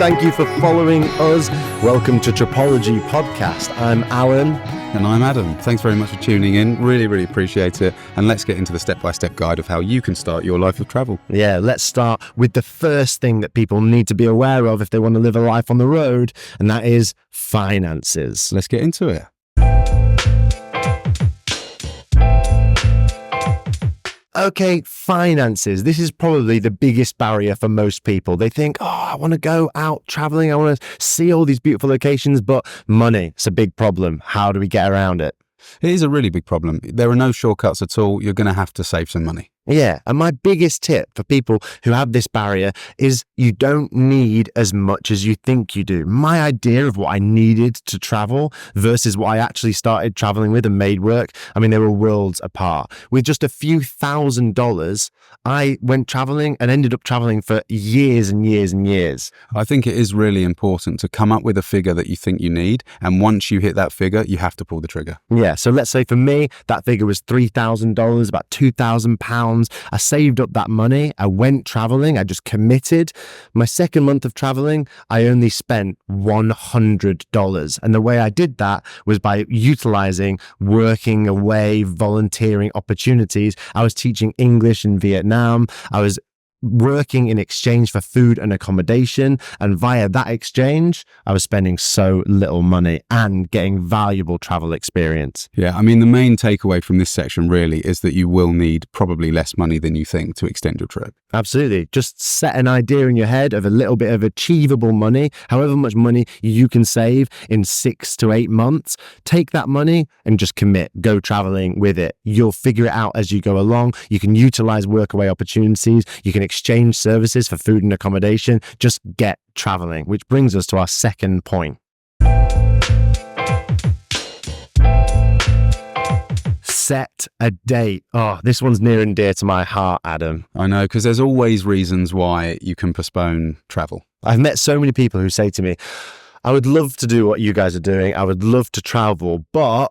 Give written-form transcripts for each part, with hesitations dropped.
Thank you for following us. Welcome to Tripology Podcast. I'm Alan. And I'm Adam. Thanks very much for tuning in. Really, really appreciate it. And let's get into the step-by-step guide of how you can start your life of travel. Yeah, let's start with the first thing that people need to be aware of if they want to live a life on the road, and that is finances. Let's get into it. Okay, finances. This is probably the biggest barrier for most people. They think, I want to go out traveling. I want to see all these beautiful locations, but money, it's a big problem. How do we get around it? It is a really big problem. There are no shortcuts at all. You're going to have to save some money. Yeah, and my biggest tip for people who have this barrier is you don't need as much as you think you do. My idea of what I needed to travel versus what I actually started traveling with and made work, I mean, they were worlds apart. With just a few $1,000s, I went traveling and ended up traveling for years and years and years. I think it is really important to come up with a figure that you think you need. And once you hit that figure, you have to pull the trigger. Yeah, so let's say for me, that figure was $3,000, about £2,000. I saved up that money. I went traveling. I just committed. My second month of traveling, I only spent $100. And the way I did that was by utilizing working away, volunteering opportunities. I was teaching English in Vietnam. I was working in exchange for food and accommodation, and via that exchange I was spending so little money and getting valuable travel experience. Yeah, I mean, the main takeaway from this section really is that you will need probably less money than you think to extend your trip. Absolutely. Just set an idea in your head of a little bit of achievable money, however much money you can save in 6 to 8 months. Take that money and just commit. Go traveling with it. You'll figure it out as you go along. You can utilize workaway opportunities. You can exchange services for food and accommodation. Just get traveling, which brings us to our second point. Set a date. Oh, this one's near and dear to my heart, Adam. I know, because there's always reasons why you can postpone travel. I've met so many people who say to me, I would love to do what you guys are doing. I would love to travel, but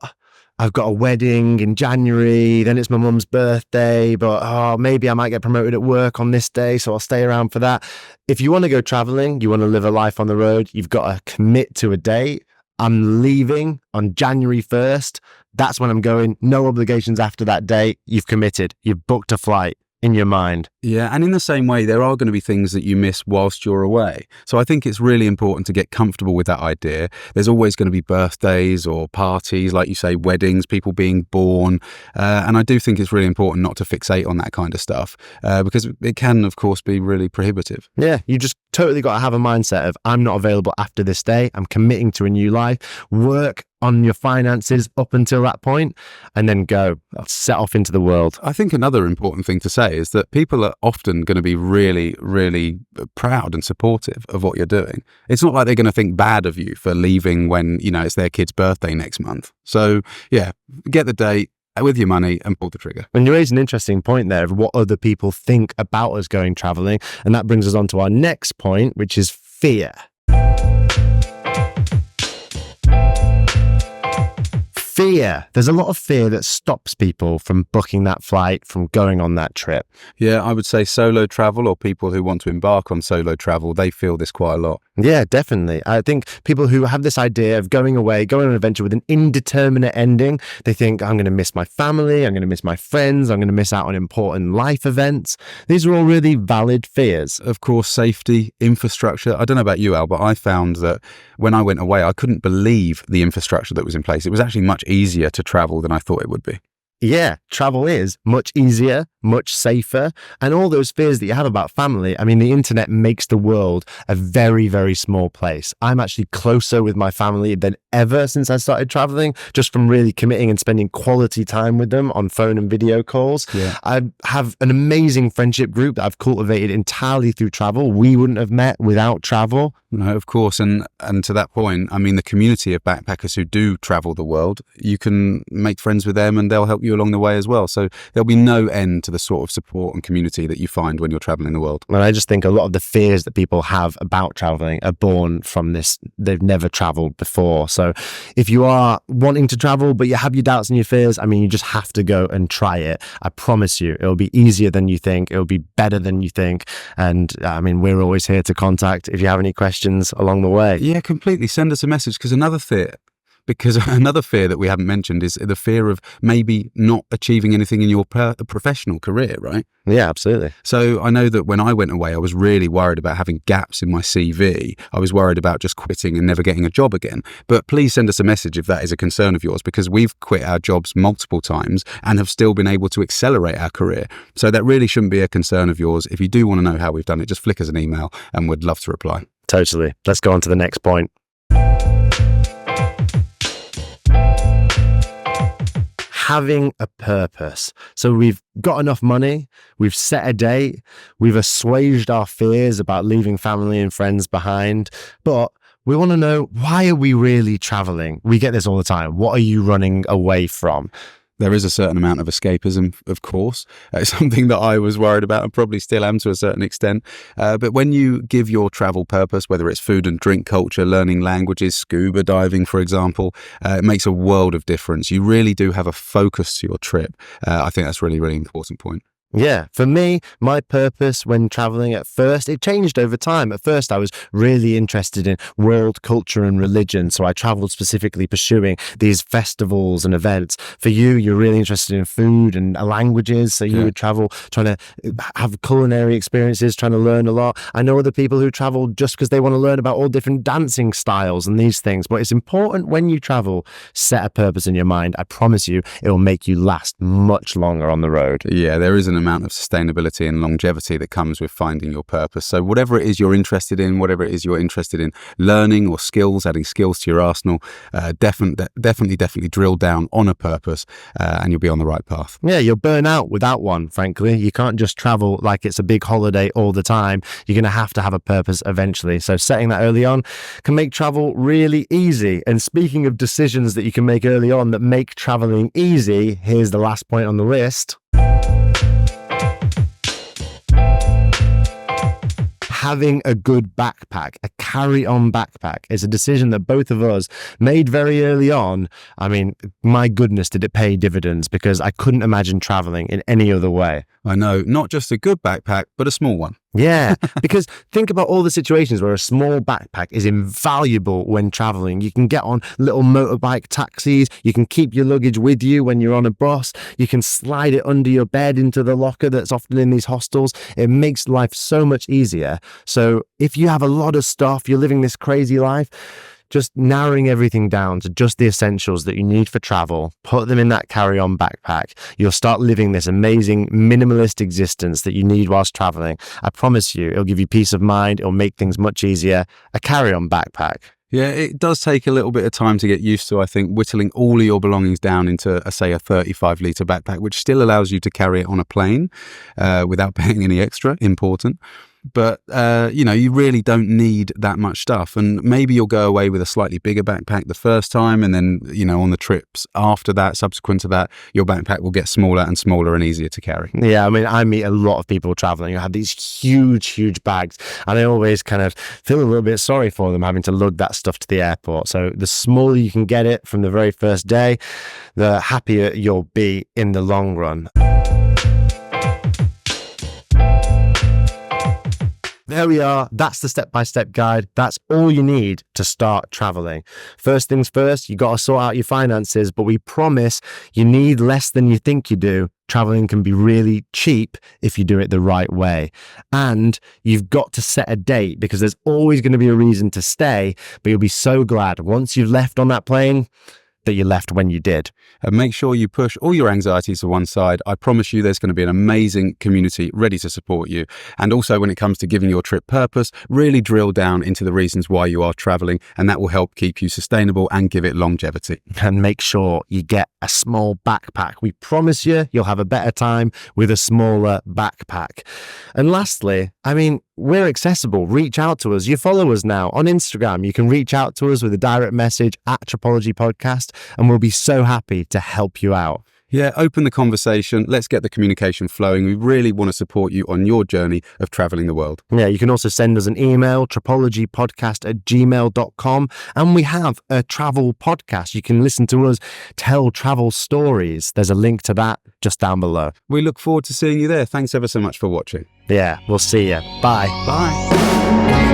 I've got a wedding in January, then it's my mum's birthday, but maybe I might get promoted at work on this day, so I'll stay around for that. If you want to go traveling, you want to live a life on the road, you've got to commit to a date. I'm leaving on January 1st. That's when I'm going. No obligations after that date. You've committed. You've booked a flight in your mind. Yeah, and in the same way, there are going to be things that you miss whilst you're away. So I think it's really important to get comfortable with that idea. There's always going to be birthdays or parties, like you say, weddings, people being born. And I do think it's really important not to fixate on that kind of stuff because it can, of course, be really prohibitive. Yeah, you just totally got to have a mindset of I'm not available after this day. I'm committing to a new life. Work on your finances up until that point and then go set off into the world. I think another important thing to say is that people are often going to be really, really proud and supportive of what you're doing. It's not like they're going to think bad of you for leaving when, it's their kid's birthday next month. So yeah, get the date with your money and pull the trigger. And you raise an interesting point there of what other people think about us going traveling. And that brings us on to our next point, which is fear. Fear. There's a lot of fear that stops people from booking that flight, from going on that trip. Yeah, I would say solo travel or people who want to embark on solo travel, they feel this quite a lot. Yeah, definitely. I think people who have this idea of going away, going on an adventure with an indeterminate ending, they think, I'm going to miss my family, I'm going to miss my friends, I'm going to miss out on important life events. These are all really valid fears. Of course, safety, infrastructure. I don't know about you, Al, but I found that when I went away, I couldn't believe the infrastructure that was in place. It was actually much easier to travel than I thought it would be. Yeah, travel is much easier, much safer, and all those fears that you have about family. I mean, the internet makes the world a very, very small place. I'm actually closer with my family than ever since I started traveling, just from really committing and spending quality time with them on phone and video calls. Yeah. I have an amazing friendship group that I've cultivated entirely through travel. We wouldn't have met without travel. No, of course. And to that point, I mean, the community of backpackers who do travel the world, you can make friends with them and they'll help you along the way as well. So there'll be no end to the sort of support and community that you find when you're traveling the world. And I just think a lot of the fears that people have about traveling are born from this. They've never traveled before. So So if you are wanting to travel, but you have your doubts and your fears, I mean, you just have to go and try it. I promise you, it'll be easier than you think. It'll be better than you think. And I mean, we're always here to contact if you have any questions along the way. Yeah, completely. Send us a message, because another fear that we haven't mentioned is the fear of maybe not achieving anything in your professional career, right? Yeah, absolutely. So I know that when I went away, I was really worried about having gaps in my CV. I was worried about just quitting and never getting a job again. But please send us a message if that is a concern of yours, because we've quit our jobs multiple times and have still been able to accelerate our career. So that really shouldn't be a concern of yours. If you do want to know how we've done it, just flick us an email and we'd love to reply. Totally. Let's go on to the next point. Having a purpose. So we've got enough money, we've set a date, we've assuaged our fears about leaving family and friends behind, but we want to know, why are we really traveling? We get this all the time. What are you running away from? There is a certain amount of escapism, of course. It's something that I was worried about and probably still am to a certain extent. But when you give your travel purpose, whether it's food and drink culture, learning languages, scuba diving, for example, it makes a world of difference. You really do have a focus to your trip. I think that's really, really important point. Yeah, for me, my purpose when traveling at first, it changed over time. At first, I was really interested in world culture and religion, so I traveled specifically pursuing these festivals and events. For you, you're really interested in food and languages, so you would travel trying to have culinary experiences, trying to learn a lot. I know other people who travel just because they want to learn about all different dancing styles and these things, but it's important when you travel, set a purpose in your mind. I promise you, it will make you last much longer on the road. Yeah, there is an amount of sustainability and longevity that comes with finding your purpose. So whatever it is you're interested in, whatever it is you're interested in learning or skills, adding skills to your arsenal, definitely drill down on a purpose and you'll be on the right path. Yeah, you'll burn out without one, frankly. You can't just travel like it's a big holiday all the time. You're going to have a purpose eventually. So setting that early on can make travel really easy. And speaking of decisions that you can make early on that make traveling easy, here's the last point on the list. Having a good backpack, a carry-on backpack, is a decision that both of us made very early on. I mean, my goodness, did it pay dividends, because I couldn't imagine traveling in any other way. I know, not just a good backpack, but a small one. Yeah, because think about all the situations where a small backpack is invaluable when traveling. You can get on little motorbike taxis. You can keep your luggage with you when you're on a bus. You can slide it under your bed into the locker that's often in these hostels. It makes life so much easier. So if you have a lot of stuff, you're living this crazy life, just narrowing everything down to just the essentials that you need for travel, put them in that carry-on backpack. You'll start living this amazing minimalist existence that you need whilst traveling. I promise you, it'll give you peace of mind. It'll make things much easier. A carry-on backpack. Yeah, it does take a little bit of time to get used to, I think, whittling all of your belongings down into, say, a 35-litre backpack, which still allows you to carry it on a plane without paying any extra. Important. But, you really don't need that much stuff. And maybe you'll go away with a slightly bigger backpack the first time. And then, on the trips after that, subsequent to that, your backpack will get smaller and smaller and easier to carry. Yeah, I mean, I meet a lot of people traveling who have these huge bags. And I always kind of feel a little bit sorry for them having to lug that stuff to the airport. So the smaller you can get it from the very first day, the happier you'll be in the long run. There we are. That's the step-by-step guide. That's all you need to start traveling. First things first, you got to sort out your finances, but we promise you need less than you think you do. Traveling can be really cheap if you do it the right way. And you've got to set a date, because there's always going to be a reason to stay, but you'll be so glad once you've left on that plane that you left when you did. And make sure you push all your anxieties to one side. I promise you there's going to be an amazing community ready to support you. And also, when it comes to giving your trip purpose, really drill down into the reasons why you are traveling, and that will help keep you sustainable and give it longevity. And make sure you get a small backpack. We promise you'll have a better time with a smaller backpack. And lastly, I mean, we're accessible. Reach out to us. You follow us now on Instagram. You can reach out to us with a direct message at Tripology Podcast, and we'll be so happy to help you out. Yeah, open the conversation. Let's get the communication flowing. We really want to support you on your journey of traveling the world. Yeah, you can also send us an email, trapologypodcast@gmail.com. And we have a travel podcast. You can listen to us tell travel stories. There's a link to that just down below. We look forward to seeing you there. Thanks ever so much for watching. Yeah, we'll see you. Bye. Bye.